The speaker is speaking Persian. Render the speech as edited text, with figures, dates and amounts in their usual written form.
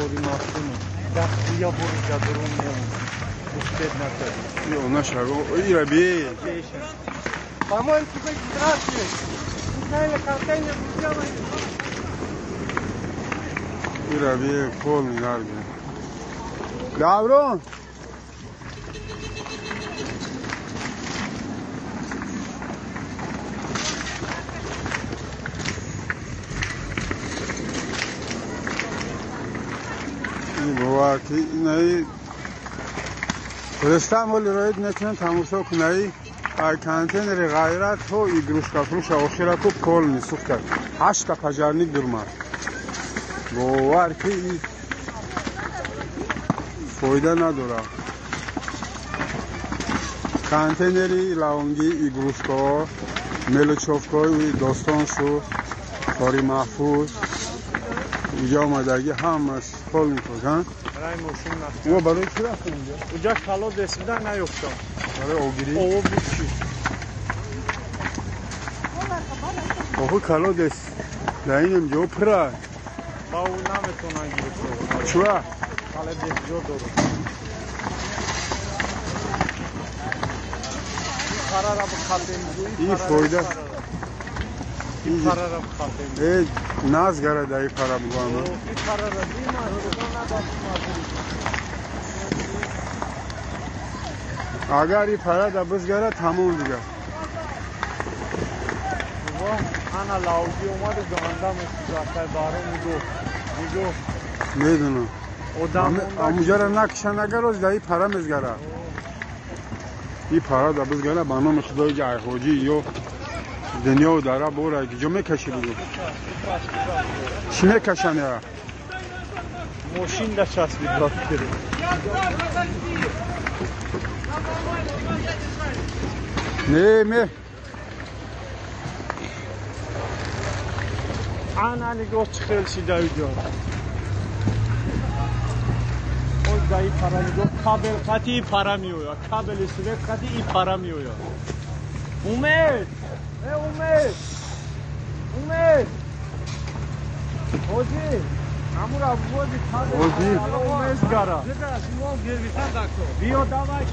خودی ماشونو دست بیا برو جدرون نمون مشکل نکرد یا نشگو ایرا بی По-моему, тебе здравствуй. Знаете, контейнер сделали. ایرا بی کل میدار بی گابرون این بابا که اینایی فرستم ولی روید نکنم تماشا کنایی کانتینر غیرت تو ایگروشکا فروش آخیره کو پول نیسوخت کرد 8 تا پجرنیک درمد باور که این فایده نداره کانتینری لاونگی ایگروشکا ملوچوفکای داستان شو کاری محفوظ اینجا آمدگی هم پول میکنن برای ماشین نفتن او برای چی رفت اینجا؟ اونجا کلا دستیدن نیفتم برای اوگیری؟ او بیچی اوه کلا دست در اینجا پره با او نمیتونن گیرد چوه؟ کلا دست جو دارو این پره را بخطیم این فایده این پره را بخطیم ناز گره در این پره بگوانه این پره را دیما اگر این پره در بزگره تموم دیگه انا لاوگی اومده جهاندم استجاقه داره میگو میدونم اموجه را نکشن اگر از در این پره مزگره این پره در بزگره به نام خدای جای حاجی یا دنیا و داره بوره که جو میکشی بگو چی میکشن یا؟ ماشین در چسبید داد کرد نه انا نگاه چه خیلی شیده اینجا اون در این پره نگاه کابل قطعی پره میویا کابل سویت قطعی این پره میویا اومد حاجی امور ابوازی کابل اومد گره بیا دوای